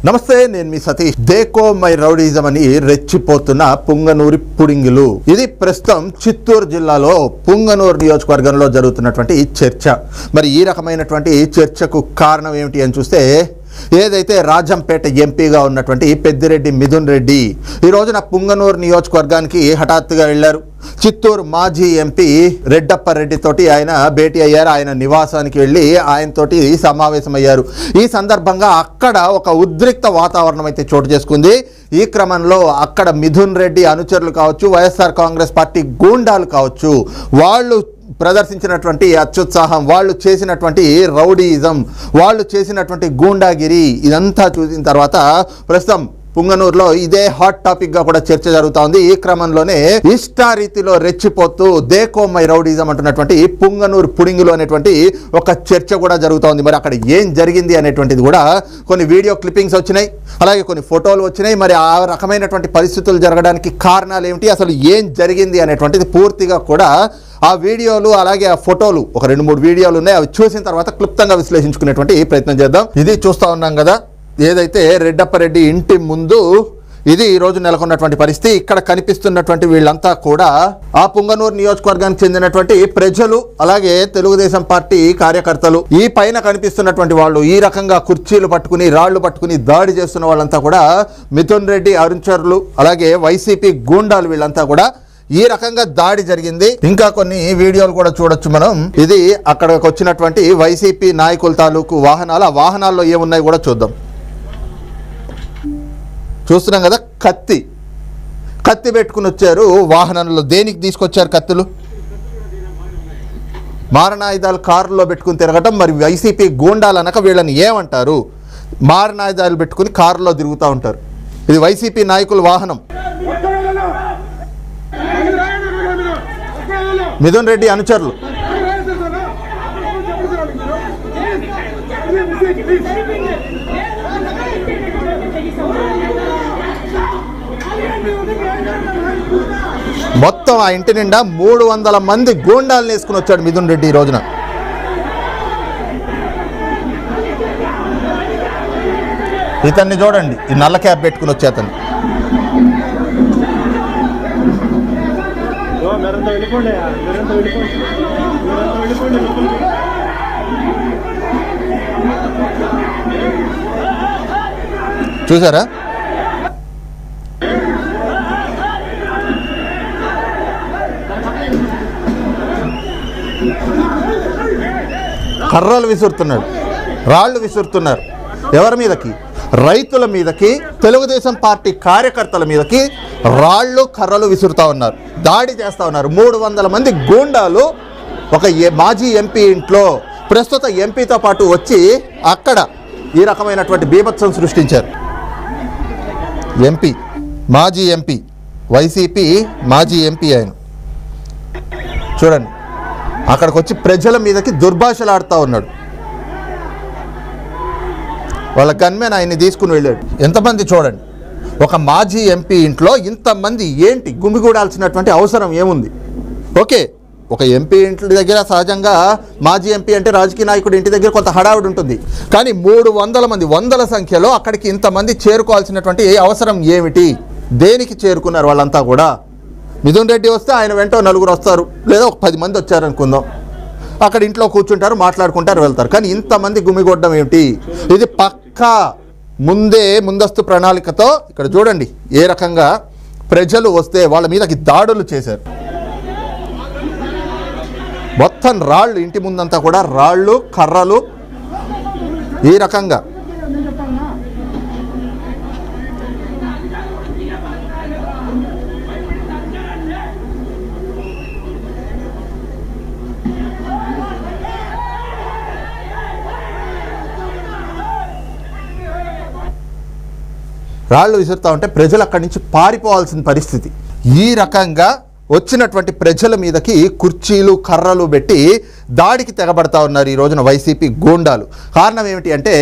నమస్తే, నేను మీ Satish. దేకో my rowdyism అని రెచ్చిపోతున్న పుంగనూరి పుడింగులు. ఇది ప్రస్తుతం చిత్తూరు జిల్లాలో పుంగనూరు నియోజకవర్గంలో జరుగుతున్నటువంటి చర్చ. మరి ఈ రకమైనటువంటి చర్చకు కారణం ఏమిటి అని చూస్తే, ఏదైతే రాజంపేట ఎంపీగా ఉన్నటువంటి పెద్దిరెడ్డి మిథున్ రెడ్డి ఈ రోజున పుంగనూరు నియోజకవర్గానికి హఠాత్తుగా వెళ్లారు. చిత్తూరు మాజీ ఎంపీ రెడ్డప్పరెడ్డి తోటి ఆయన భేటీ అయ్యారు. ఆయన నివాసానికి వెళ్ళి ఆయనతోటి సమావేశమయ్యారు. ఈ సందర్భంగా అక్కడ ఒక ఉద్రిక్త వాతావరణం అయితే చోటు చేసుకుంది. ఈ క్రమంలో అక్కడ మిథున్ రెడ్డి అనుచరులు కావచ్చు, వైఎస్ఆర్ కాంగ్రెస్ పార్టీ గూండాలు కావచ్చు, వాళ్ళు ప్రదర్శించినటువంటి అత్యుత్సాహం, వాళ్ళు చేసినటువంటి రౌడీయిజం, వాళ్ళు చేసినటువంటి గూండాగిరి, ఇదంతా చూసిన తర్వాత ప్రస్తుతం పుంగనూరులో ఇదే హాట్ టాపిక్ గా కూడా చర్చ జరుగుతూ ఉంది. ఈ క్రమంలోనే ఇష్టారీతిలో రెచ్చిపోతూ దేకో మై రౌడీజం అంటున్నటువంటి పుంగనూరు పుడింగులు అనేటువంటి ఒక చర్చ కూడా జరుగుతూ ఉంది. మరి అక్కడ ఏం జరిగింది అనేటువంటిది కూడా కొన్ని వీడియో క్లిప్పింగ్స్ వచ్చినాయి, అలాగే కొన్ని ఫోటోలు వచ్చినాయి. మరి ఆ రకమైనటువంటి పరిస్థితులు జరగడానికి కారణాలు ఏమిటి, అసలు ఏం జరిగింది అనేటువంటిది పూర్తిగా కూడా ఆ వీడియోలు అలాగే ఆ ఫోటోలు, ఒక 2-3 వీడియోలు ఉన్నాయి. అవి చూసిన తర్వాత క్లుప్తంగా విశ్లేషించుకునేటువంటి ప్రయత్నం చేద్దాం. ఇది చూస్తూ ఉన్నాం కదా, ఏదైతే రెడ్డప్పరెడ్డి ఇంటి ముందు ఇది ఈ రోజు నెలకొన్నటువంటి పరిస్థితి. ఇక్కడ కనిపిస్తున్నటువంటి వీళ్ళంతా కూడా ఆ పుంగనూరు నియోజకవర్గానికి చెందినటువంటి ప్రజలు, అలాగే తెలుగుదేశం పార్టీ కార్యకర్తలు. ఈ పైన కనిపిస్తున్నటువంటి వాళ్ళు ఈ రకంగా కుర్చీలు పట్టుకుని, రాళ్లు పట్టుకుని దాడి చేస్తున్న వాళ్ళంతా కూడా మిథున్ రెడ్డి అనుచరులు, అలాగే వైసీపీ గూండాలు. వీళ్ళంతా కూడా ఈ రకంగా దాడి జరిగింది. ఇంకా కొన్ని వీడియోలు కూడా చూడొచ్చు మనం. ఇది అక్కడికి వచ్చినటువంటి వైసీపీ నాయకుల తాలూకు వాహనాలు. ఆ వాహనాల్లో ఏమున్నాయి కూడా చూద్దాం. చూస్తున్నాం కదా, కత్తి పెట్టుకుని వచ్చారు వాహనంలో. దేనికి తీసుకొచ్చారు కత్తులు? మారణాయుధాలు కారులో పెట్టుకుని తిరగటం. మరి వైసీపీ గూండాలు అనక వీళ్ళని ఏమంటారు? మారణాయుధాలు పెట్టుకుని కారులో తిరుగుతూ ఉంటారు. ఇది వైసీపీ నాయకుల వాహనం. మిథున్ రెడ్డి అనుచరులు. మొత్తం ఆ ఇంటి నిండా 300 మంది గూండాలను వేసుకుని వచ్చాడు మిథున్ రెడ్డి ఈ రోజున. ఇతన్ని చూడండి, ఈ నల్ల క్యాప్ పెట్టుకుని వచ్చే అతన్ని. చూసారా? కర్రలు విసురుతున్నాడు, రాళ్లు విసురుతున్నారు. ఎవరి మీదకి? రైతుల మీదకి, తెలుగుదేశం పార్టీ కార్యకర్తల మీదకి రాళ్లు కర్రలు విసురుతా ఉన్నారు, దాడి చేస్తూ ఉన్నారు. 300 మంది గూండాలు ఒక మాజీ ఎంపీ ఇంట్లో, ప్రస్తుత ఎంపీతో పాటు వచ్చి అక్కడ ఈ రకమైనటువంటి బీభత్సం సృష్టించారు. మాజీ ఎంపీ, వైసీపీ మాజీ ఎంపీ ఆయన. చూడండి, అక్కడికి వచ్చి ప్రజల మీదకి దుర్భాషలాడుతూ ఉన్నాడు. వాళ్ళ గన్మెన్ ఆయన్ని తీసుకుని వెళ్ళాడు. ఎంతమంది చూడండి, ఒక మాజీ ఎంపీ ఇంట్లో ఇంతమంది ఏంటి? గుమిగూడాల్సినటువంటి అవసరం ఏముంది? ఓకే, ఒక ఎంపీ ఇంటి దగ్గర సహజంగా మాజీ ఎంపీ అంటే రాజకీయ నాయకుడు ఇంటి దగ్గర కొంత హడావుడి ఉంటుంది. కానీ 300 మంది, వందల సంఖ్యలో అక్కడికి ఇంతమంది చేరుకోవాల్సినటువంటి అవసరం ఏమిటి? దేనికి చేరుకున్నారు వాళ్ళంతా కూడా? మిథున్ రెడ్డి వస్తే ఆయన వెంట 4 వస్తారు, లేదా ఒక 10 మంది వచ్చారనుకుందాం. అక్కడ ఇంట్లో కూర్చుంటారు, మాట్లాడుకుంటారు, వెళ్తారు. కానీ ఇంతమంది గుమిగొట్టడం ఏమిటి? ఇది పక్కా ముందస్తు ప్రణాళికతో. ఇక్కడ చూడండి ఏ రకంగా ప్రజలు వస్తే వాళ్ళ మీదకి దాడులు చేశారు. మొత్తం రాళ్ళు, ఇంటి ముందంతా కూడా రాళ్ళు, కర్రలు, ఈ రకంగా. రాళ్ళు విసురుతూ ఉంటే ప్రజలు అక్కడి నుంచి పారిపోవాల్సిన పరిస్థితి. ఈ రకంగా వచ్చినటువంటి ప్రజల మీదకి కుర్చీలు, కర్రలు పెట్టి దాడికి తెగబడతా ఉన్నారు ఈ రోజున వైసీపీ గూండాలు. కారణం ఏమిటి అంటే,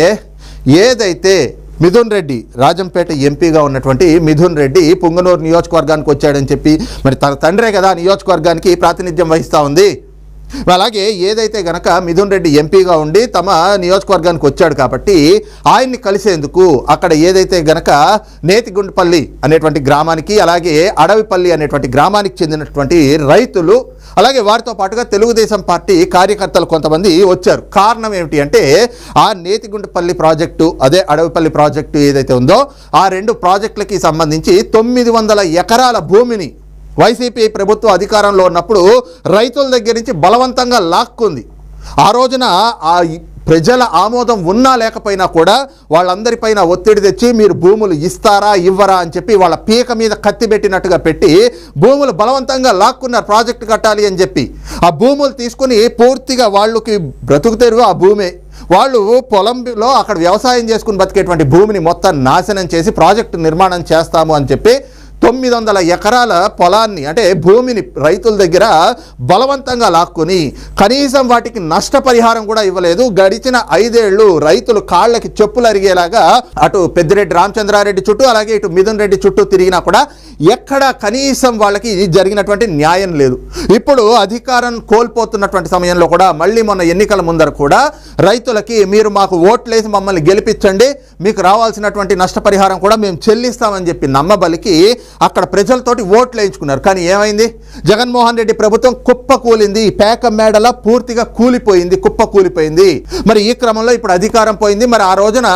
ఏదైతే మిథున్ రెడ్డి, రాజంపేట ఎంపీగా ఉన్నటువంటి మిథున్ రెడ్డి పుంగనూరు నియోజకవర్గానికి వచ్చాడని చెప్పి, మరి తన తండ్రే కదా నియోజకవర్గానికి ప్రాతినిధ్యం వహిస్తూ ఉంది. అలాగే ఏదైతే గనక మిథున్ రెడ్డి ఎంపీగా ఉండి తమ నియోజకవర్గానికి వచ్చాడు కాబట్టి ఆయన్ని కలిసేందుకు అక్కడ ఏదైతే గనక నేతిగుంటపల్లి అనేటువంటి గ్రామానికి అలాగే అడవిపల్లి అనేటువంటి గ్రామానికి చెందినటువంటి రైతులు అలాగే వారితో పాటుగా తెలుగుదేశం పార్టీ కార్యకర్తలు కొంతమంది వచ్చారు. కారణం ఏమిటి అంటే ఆ నేతిగుంటపల్లి ప్రాజెక్టు అదే అడవిపల్లి ప్రాజెక్టు ఏదైతే ఉందో ఆ రెండు ప్రాజెక్టులకి సంబంధించి 900 ఎకరాల భూమిని వైసీపీ ప్రభుత్వం అధికారంలో ఉన్నప్పుడు రైతుల దగ్గర నుంచి బలవంతంగా లాక్కుంది. ఆ రోజున ఆ ప్రజల ఆమోదం ఉన్నా లేకపోయినా కూడా వాళ్ళందరిపైన ఒత్తిడి తెచ్చి మీరు భూములు ఇస్తారా ఇవ్వరా అని చెప్పి వాళ్ళ పీక మీద కత్తి పెట్టినట్టుగా పెట్టి భూములు బలవంతంగా లాక్కున్నారు ప్రాజెక్టు కట్టాలి అని చెప్పి. ఆ భూములు తీసుకుని పూర్తిగా వాళ్ళకి బ్రతుకు తెరువు ఆ భూమే. వాళ్ళు పొలంలో అక్కడ వ్యవసాయం చేసుకుని బతికేటువంటి భూమిని మొత్తం నాశనం చేసి ప్రాజెక్టు నిర్మాణం చేస్తాము అని చెప్పి 900 ఎకరాల పొలాన్ని అంటే భూమిని రైతుల దగ్గర బలవంతంగా లాక్కుని కనీసం వాటికి నష్టపరిహారం కూడా ఇవ్వలేదు. గడిచిన 5 ఏళ్ళు రైతులు కాళ్ళకి చెప్పులు అరిగేలాగా అటు పెద్దిరెడ్డి రామచంద్రారెడ్డి చుట్టూ అలాగే ఇటు మిథున్ రెడ్డి చుట్టూ తిరిగినా కూడా ఎక్కడ కనీసం వాళ్ళకి జరిగినటువంటి న్యాయం లేదు. ఇప్పుడు అధికారం కోల్పోతున్నటువంటి సమయంలో కూడా మళ్ళీ మొన్న ఎన్నికల ముందర కూడా రైతులకి మీరు మాకు ఓట్లేసి మమ్మల్ని గెలిపించండి, మీకు రావాల్సినటువంటి నష్టపరిహారం కూడా మేము చెల్లిస్తామని చెప్పి నమ్మబలికి అక్కడ ప్రజలతోటి ఓట్లు వేయించుకున్నారు. కానీ ఏమైంది? జగన్మోహన్ రెడ్డి ప్రభుత్వం కుప్ప కూలింది, పేక మేడల పూర్తిగా కూలిపోయింది, కుప్ప కూలిపోయింది. మరి ఈ క్రమంలో ఇప్పుడు అధికారం పోయింది. మరి ఆ రోజున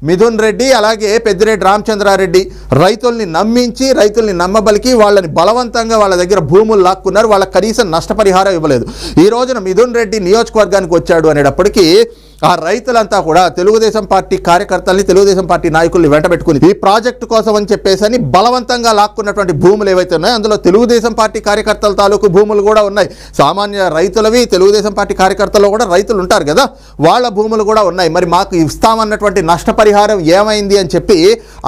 మిథున్ రెడ్డి అలాగే పెద్దిరెడ్డి రామచంద్రారెడ్డి రైతుల్ని నమ్మించి రైతుల్ని నమ్మబలికి వాళ్ళని బలవంతంగా వాళ్ళ దగ్గర భూములు లాక్కున్నారు. వాళ్ళకి కనీసం నష్టపరిహారం ఇవ్వలేదు. ఈ రోజున మిథున్ రెడ్డి నియోజకవర్గానికి వచ్చాడు అనేటప్పటికీ ఆ రైతులంతా కూడా తెలుగుదేశం పార్టీ కార్యకర్తల్ని తెలుగుదేశం పార్టీ నాయకుల్ని వెంటబెట్టుకుని ఈ ప్రాజెక్టు కోసం అని చెప్పేసి బలవంతంగా లాక్కున్నటువంటి భూములు ఏవైతే ఉన్నాయో అందులో తెలుగుదేశం పార్టీ కార్యకర్తల తాలూకు భూములు కూడా ఉన్నాయి. సామాన్య రైతులవి తెలుగుదేశం పార్టీ కార్యకర్తల్లో కూడా రైతులు ఉంటారు కదా, వాళ్ళ భూములు కూడా ఉన్నాయి. మరి మాకు ఇస్తామన్నటువంటి నష్టపరిహారం ఏమైంది అని చెప్పి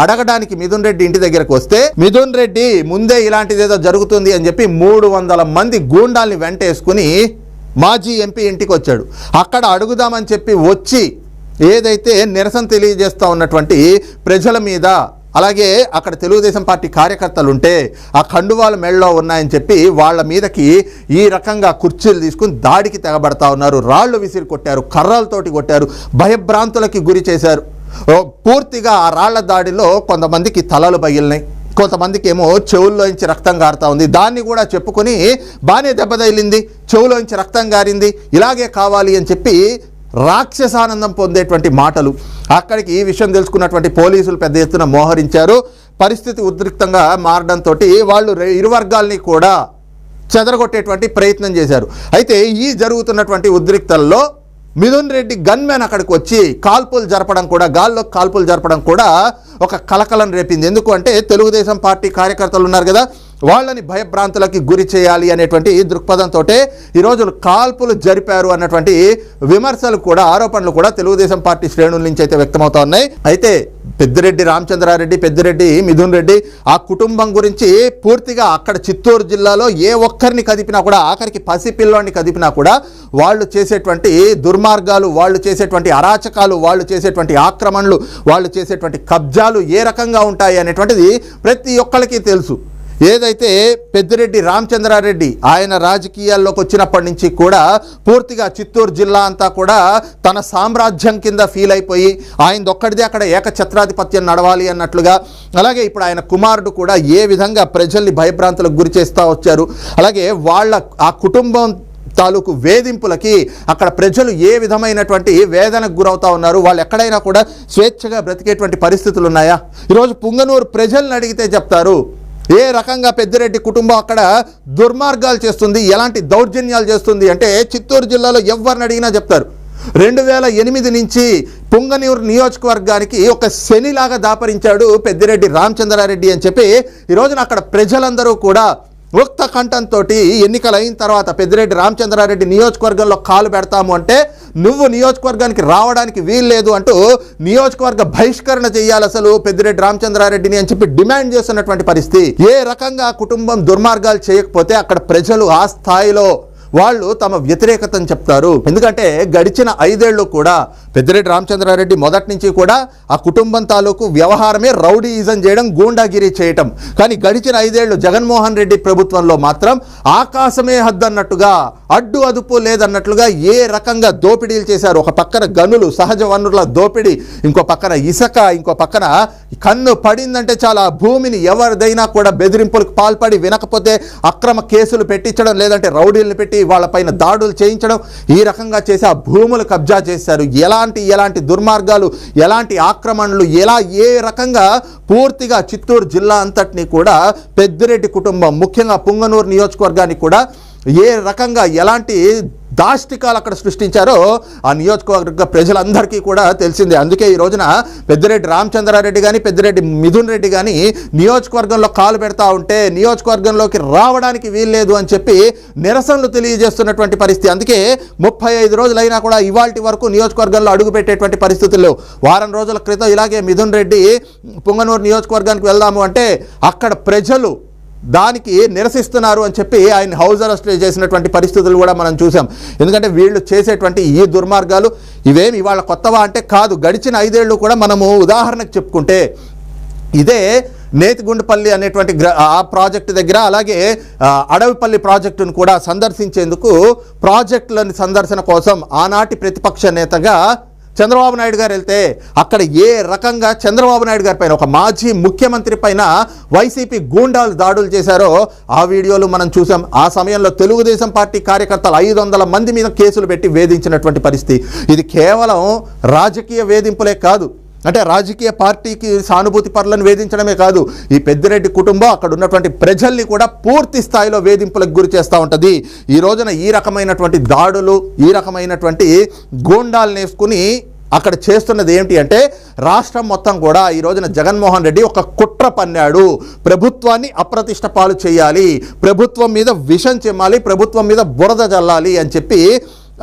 అడగడానికి మిథున్ రెడ్డి ఇంటి దగ్గరకు వస్తే మిథున్ రెడ్డి ముందే ఇలాంటిది ఏదో జరుగుతుంది అని చెప్పి 300 మంది గూండాల్ని వెంటేసుకుని మాజీ ఎంపీ ఇంటికి వచ్చాడు. అక్కడ అడుగుదామని చెప్పి వచ్చి ఏదైతే నిరసన తెలియజేస్తూ ఉన్నటువంటి ప్రజల మీద అలాగే అక్కడ తెలుగుదేశం పార్టీ కార్యకర్తలు ఉంటే ఆ కండువాలు మెళ్ళలో ఉన్నాయని చెప్పి వాళ్ళ మీదకి ఈ రకంగా కుర్చీలు తీసుకుని దాడికి తెగబడతా ఉన్నారు. రాళ్లు విసిరి కొట్టారు, కర్రలతోటి కొట్టారు, భయభ్రాంతులకి గురి చేశారు. పూర్తిగా ఆ రాళ్ల దాడిలో కొంతమందికి తలలు పగిలినాయి, కొంతమందికి ఏమో చెవుల్లోంచి రక్తం గారుతా ఉంది. దాన్ని కూడా చెప్పుకొని బాగానే దెబ్బ తగిలింది, చెవులోంచి రక్తం గారింది, ఇలాగే కావాలి అని చెప్పి రాక్షసానందం పొందేటువంటి మాటలు. అక్కడికి ఈ విషయం తెలుసుకున్నటువంటి పోలీసులు పెద్ద ఎత్తున మోహరించారు. పరిస్థితి ఉద్రిక్తంగా మారడంతో వాళ్ళు ఇరు వర్గాల్ని కూడా చెదరగొట్టేటువంటి ప్రయత్నం చేశారు. అయితే ఈ జరుగుతున్నటువంటి ఉద్రిక్తల్లో మిథున్ రెడ్డి గన్మెన్ అక్కడికి వచ్చి కాల్పులు జరపడం కూడా గాల్లో కాల్పులు జరపడం కూడా ఒక కలకలం రేపింది. ఎందుకు అంటే తెలుగుదేశం పార్టీ కార్యకర్తలు ఉన్నారు కదా, వాళ్ళని భయభ్రాంతులకి గురి చేయాలి అనేటువంటి దృక్పథంతో ఈరోజు కాల్పులు జరిపారు అన్నటువంటి విమర్శలు కూడా ఆరోపణలు కూడా తెలుగుదేశం పార్టీ శ్రేణుల నుంచి అయితే వ్యక్తమవుతా ఉన్నాయి. అయితే పెద్దిరెడ్డి రామచంద్రారెడ్డి, పెద్దిరెడ్డి మిథున్ రెడ్డి ఆ కుటుంబం గురించి పూర్తిగా అక్కడ చిత్తూరు జిల్లాలో ఏ ఒక్కరిని కదిపినా కూడా ఆఖరికి పసిపిల్లోని కదిపినా కూడా వాళ్ళు చేసేటువంటి దుర్మార్గాలు, వాళ్ళు చేసేటువంటి అరాచకాలు, వాళ్ళు చేసేటువంటి ఆక్రమణలు, వాళ్ళు చేసేటువంటి కబ్జాలు ఏ రకంగా ఉంటాయి అనేటువంటిది ప్రతి ఒక్కరికి తెలుసు. ఏదైతే పెద్దిరెడ్డి రామచంద్రారెడ్డి ఆయన రాజకీయాల్లోకి వచ్చినప్పటి నుంచి కూడా పూర్తిగా చిత్తూరు జిల్లా అంతా కూడా తన సామ్రాజ్యం కింద ఫీల్ అయిపోయి ఆయనదొక్కడిదే అక్కడ ఏకఛత్రాధిపత్యం నడవాలి అన్నట్లుగా, అలాగే ఇప్పుడు ఆయన కుమారుడు కూడా ఏ విధంగా ప్రజల్ని భయభ్రాంతులకు గురి చేస్తూ వచ్చారు, అలాగే వాళ్ళ ఆ కుటుంబం తాలూకు వేధింపులకి అక్కడ ప్రజలు ఏ విధమైనటువంటి వేదనకు గురవుతా ఉన్నారు, వాళ్ళు ఎక్కడైనా కూడా స్వేచ్ఛగా బ్రతికేటువంటి పరిస్థితులు ఉన్నాయా? ఈరోజు పుంగనూరు ప్రజల్ని అడిగితే చెప్తారు ఏ రకంగా పెద్దిరెడ్డి కుటుంబం అక్కడ దుర్మార్గాలు చేస్తుంది, ఎలాంటి దౌర్జన్యాలు చేస్తుంది అంటే చిత్తూరు జిల్లాలో ఎవరిని అడిగినా చెప్తారు. 2008 నుంచి పుంగనూరు నియోజకవర్గానికి ఒక శనిలాగా దాపరించాడు పెద్దిరెడ్డి రామచంద్రారెడ్డి అని చెప్పి ఈరోజున అక్కడ ప్రజలందరూ కూడా ఉక్త కంఠంతో ఎన్నికలు అయిన తర్వాత పెద్దిరెడ్డి రామచంద్రారెడ్డి నియోజకవర్గంలో కాలు పెడతాము అంటే నువ్వు నియోజకవర్గానికి రావడానికి వీల్లేదు అంటూ నియోజకవర్గ బహిష్కరణ చేయాలి అసలు పెద్దిరెడ్డి రామచంద్రారెడ్డిని అని చెప్పి డిమాండ్ చేస్తున్నటువంటి పరిస్థితి. ఏ రకంగా కుటుంబం దుర్మార్గాలు చేయకపోతే అక్కడ ప్రజలు ఆ స్థాయిలో వాళ్ళు తమ వ్యతిరేకతను చెప్తారు. ఎందుకంటే గడిచిన 5 ఏళ్ళు కూడా పెద్దిరెడ్డి రామచంద్రారెడ్డి మొదటి నుంచి కూడా ఆ కుటుంబం తాలూకు వ్యవహారమే రౌడీయిజం చేయడం, గూండాగిరి చేయటం. కానీ గడిచిన 5 ఏళ్ళు జగన్మోహన్ రెడ్డి ప్రభుత్వంలో మాత్రం ఆకాశమే హద్దు అన్నట్టుగా, అడ్డు అదుపు లేదన్నట్లుగా ఏ రకంగా దోపిడీలు చేశారు. ఒక పక్కన గనులు, సహజ వనరుల దోపిడీ, ఇంకో పక్కన ఇసుక, ఇంకో పక్కన కన్ను పడిందంటే చాలా భూమిని ఎవరిదైనా కూడా బెదిరింపులకు పాల్పడి వినకపోతే అక్రమ కేసులు పెట్టించడం, లేదంటే రౌడీలను పెట్టి వాళ్ళపైన దాడులు చేయించడం, ఈ రకంగా చేసి ఆ భూములు కబ్జా చేశారు. ఎలాంటి దుర్మార్గాలు, ఎలాంటి ఆక్రమణలు, ఏ రకంగా పూర్తిగా చిత్తూరు జిల్లా అంతటినీ కూడా పెద్దిరెడ్డి కుటుంబం, ముఖ్యంగా పుంగనూరు నియోజకవర్గాన్ని కూడా ఏ రకంగా ఎలాంటి దాష్టికాలు అక్కడ సృష్టించారో ఆ నియోజకవర్గ ప్రజలందరికీ కూడా తెలిసిందే. అందుకే ఈ రోజున పెద్దిరెడ్డి రామచంద్రారెడ్డి కానీ, పెద్దిరెడ్డి మిథున్ రెడ్డి కానీ నియోజకవర్గంలో కాలు పెడతా ఉంటే నియోజకవర్గంలోకి రావడానికి వీల్లేదు అని చెప్పి నిరసనలు తెలియజేస్తున్నటువంటి పరిస్థితి. అందుకే 35 రోజులైనా కూడా ఇవాల్టి వరకు నియోజకవర్గంలో అడుగు పెట్టేటువంటి పరిస్థితుల్లో, వారం రోజుల క్రితం ఇలాగే మిథున్ రెడ్డి పుంగనూరు నియోజకవర్గానికి వెళ్దాము అంటే అక్కడ ప్రజలు దానికి నిరసిస్తున్నారు అని చెప్పి ఆయన హౌస్ అరెస్ట్ చేసినటువంటి పరిస్థితులు కూడా మనం చూసాం. ఎందుకంటే వీళ్ళు చేసేటువంటి ఈ దుర్మార్గాలు ఇవేమి ఇవాళ కొత్తవా అంటే కాదు. గడిచిన 5 ఏళ్ళు కూడా మనము ఉదాహరణకు చెప్పుకుంటే ఇదే నేతిగుండపల్లి అనేటువంటి ఆ ప్రాజెక్టు దగ్గర, అలాగే అడవిపల్లి ప్రాజెక్టును కూడా సందర్శించేందుకు ప్రాజెక్టులని సందర్శన కోసం ఆనాటి ప్రతిపక్ష నేతగా చంద్రబాబు నాయుడు గారు వెళ్తే అక్కడ ఏ రకంగా చంద్రబాబు నాయుడు గారి పైన, ఒక మాజీ ముఖ్యమంత్రి పైన వైసీపీ గూండాలు దాడులు చేశారో ఆ వీడియోలు మనం చూసాం. ఆ సమయంలో తెలుగుదేశం పార్టీ కార్యకర్తలు 500 మంది మీద కేసులు పెట్టి వేధించినటువంటి పరిస్థితి. ఇది కేవలం రాజకీయ వేధింపులే కాదు, అంటే రాజకీయ పార్టీకి సానుభూతి పరులను వేధించడమే కాదు, ఈ పెద్దిరెడ్డి కుటుంబం అక్కడ ఉన్నటువంటి ప్రజల్ని కూడా పూర్తి స్థాయిలో వేధింపులకు గురి చేస్తూ ఉంటుంది. ఈ రోజున ఈ రకమైనటువంటి దాడులు, ఈ రకమైనటువంటి గూండాలను వేసుకుని అక్కడ చేస్తున్నది ఏంటి అంటే రాష్ట్రం మొత్తం కూడా ఈ రోజున జగన్మోహన్ రెడ్డి ఒక కుట్ర పన్నాడు. ప్రభుత్వాన్ని అప్రతిష్ట పాలు చేయాలి, ప్రభుత్వం మీద విషం చెమ్మాలి, ప్రభుత్వం మీద బురద జల్లాలి అని చెప్పి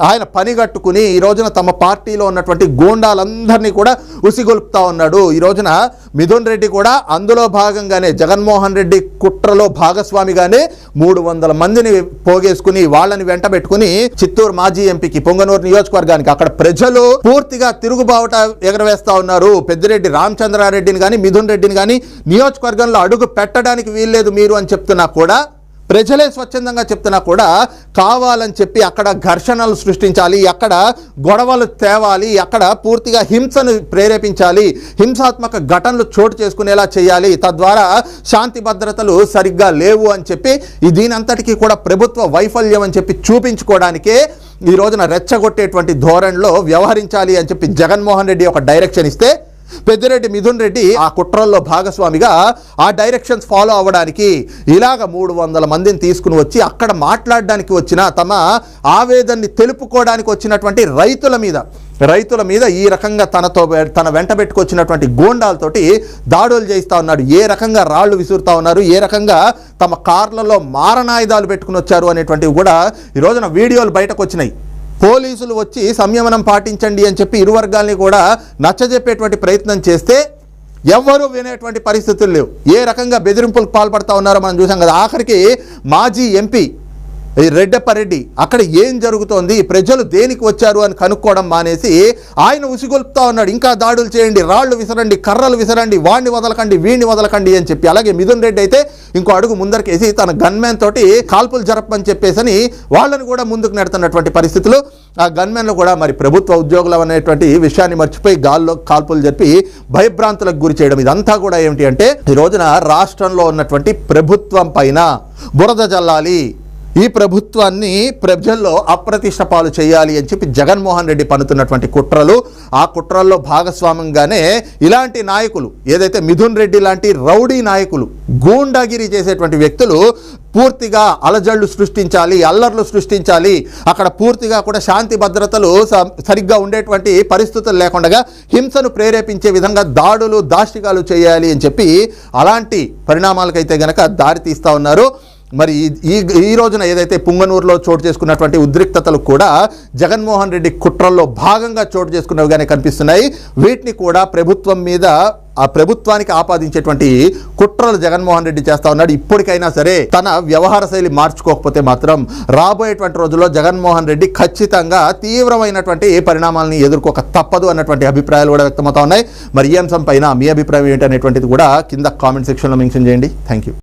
ఆయన పనిగట్టుకుని ఈ రోజున తమ పార్టీలో ఉన్నటువంటి గూండాలందరినీ కూడా ఉసిగొల్పుతా ఉన్నాడు. ఈ రోజున మిథున్ రెడ్డి కూడా అందులో భాగంగానే, జగన్మోహన్ రెడ్డి కుట్రలో భాగస్వామిగానే 300 మందిని పోగేసుకుని వాళ్ళని వెంట పెట్టుకుని చిత్తూరు మాజీ ఎంపీకి, పొంగనూరు నియోజకవర్గానికి అక్కడ ప్రజలు పూర్తిగా తిరుగుబావుట ఎగరవేస్తా ఉన్నారు. పెద్దిరెడ్డి రామచంద్రారెడ్డిని కానీ, మిథున్ రెడ్డిని కానీ నియోజకవర్గంలో అడుగు పెట్టడానికి వీల్లేదు మీరు అని చెప్తున్నా కూడా, ప్రజలే స్వచ్ఛందంగా చెప్తున్నా కూడా కావాలని చెప్పి అక్కడ ఘర్షణలు సృష్టించాలి, అక్కడ గొడవలు తేవాలి, అక్కడ పూర్తిగా హింసను ప్రేరేపించాలి, హింసాత్మక ఘటనలు చోటు చేసుకునేలా చేయాలి, తద్వారా శాంతి భద్రతలు సరిగ్గా లేవు అని చెప్పి దీనంతటికీ కూడా ప్రభుత్వ వైఫల్యం అని చెప్పి చూపించుకోవడానికే ఈ రోజున రెచ్చగొట్టేటువంటి ధోరణిలో వ్యవహరించాలి అని చెప్పి జగన్మోహన్ రెడ్డి ఒక డైరెక్షన్ ఇస్తే, పెద్దిరెడ్డి మిథున్ రెడ్డి ఆ కుట్రల్లో భాగస్వామిగా ఆ డైరెక్షన్స్ ఫాలో అవ్వడానికి ఇలాగ 300 మందిని తీసుకుని వచ్చి అక్కడ మాట్లాడడానికి వచ్చిన, తమ ఆవేదనని తెలుపుకోవడానికి వచ్చినటువంటి రైతుల మీద ఈ రకంగా తన వెంట పెట్టుకొచ్చినటువంటి గూండాలతోటి దాడులు చేస్తూ ఉన్నాడు. ఏ రకంగా రాళ్లు విసురుతూ ఉన్నారు, ఏ రకంగా తమ కార్లలో మారణాయుధాలు పెట్టుకుని వచ్చారు అనేటువంటివి కూడా ఈ రోజున వీడియోలు బయటకు వచ్చినాయి. పోలీసులు వచ్చి సంయమనం పాటించండి అని చెప్పి ఇరు వర్గాల్ని కూడా నచ్చజెప్పేటువంటి ప్రయత్నం చేస్తే ఎవ్వరూ వినేటువంటి పరిస్థితులు లేవు. ఏ రకంగా బెదిరింపులకు పాల్పడతా ఉన్నారో మనం చూసాం కదా. ఆఖరికి మాజీ ఎంపీ రెడ్డప్పరెడ్డి అక్కడ ఏం జరుగుతోంది, ప్రజలు దేనికి వచ్చారు అని కనుక్కోవడం మానేసి ఆయన ఉసిగొల్పుతా ఉన్నాడు. ఇంకా దాడులు చేయండి, రాళ్లు విసరండి, కర్రలు విసరండి, వాడిని వదలకండి, వీడిని వదలకండి అని చెప్పి. అలాగే మిథున్ రెడ్డి అయితే ఇంకో అడుగు ముందరికేసి తన గన్మెన్ తోటి కాల్పులు జరపని చెప్పేసని వాళ్ళని కూడా ముందుకు నెడుతున్నటువంటి పరిస్థితులు. ఆ గన్మెన్లు కూడా మరి ప్రభుత్వ ఉద్యోగులు అనేటువంటి విషయాన్ని మర్చిపోయి గాల్లో కాల్పులు జరిపి భయభ్రాంతులకు గురి చేయడం. ఇదంతా కూడా ఏమిటి అంటే ఈ రోజున రాష్ట్రంలో ఉన్నటువంటి ప్రభుత్వం పైన బురద జల్లాలి, ఈ ప్రభుత్వాన్ని ప్రజల్లో అప్రతిష్ట పాలు చేయాలి అని చెప్పి జగన్మోహన్ రెడ్డి పన్నుతున్నటువంటి కుట్రలు, ఆ కుట్రల్లో భాగస్వామ్యంగానే ఇలాంటి నాయకులు, ఏదైతే మిథున్ రెడ్డి లాంటి రౌడీ నాయకులు, గూండాగిరి చేసేటువంటి వ్యక్తులు పూర్తిగా అలజళ్ళు సృష్టించాలి, అల్లర్లు సృష్టించాలి, అక్కడ పూర్తిగా కూడా శాంతి భద్రతలు సరిగ్గా ఉండేటువంటి పరిస్థితులు లేకుండా హింసను ప్రేరేపించే విధంగా దాడులు దాష్టికాలు చేయాలి అని చెప్పి అలాంటి పరిణామాలకైతే గనక దారి తీస్తూ ఉన్నారు. మరి ఈ రోజున ఏదైతే పుంగనూరులో చోటు చేసుకున్నటువంటి ఉద్రిక్తతలు కూడా జగన్మోహన్ రెడ్డి కుట్రల్లో భాగంగా చోటు చేసుకున్నవిగానే కనిపిస్తున్నాయి. వీటిని కూడా ప్రభుత్వం మీద ఆ ప్రభుత్వానికి ఆపాదించేటువంటి కుట్రలు జగన్మోహన్ రెడ్డి చేస్తా ఉన్నాడు. ఇప్పటికైనా సరే తన వ్యవహార శైలి మార్చుకోకపోతే మాత్రం రాబోయేటువంటి రోజుల్లో జగన్మోహన్ రెడ్డి ఖచ్చితంగా తీవ్రమైనటువంటి పరిణామాలని ఎదుర్కోక తప్పదు అన్నటువంటి అభిప్రాయాలు కూడా వ్యక్తమవుతా ఉన్నాయి. మరి ఈ అంశం పైన మీ అభిప్రాయం ఏంటనేటువంటిది కూడా కింద కామెంట్ సెక్షన్లో మెన్షన్ చేయండి. Thank you.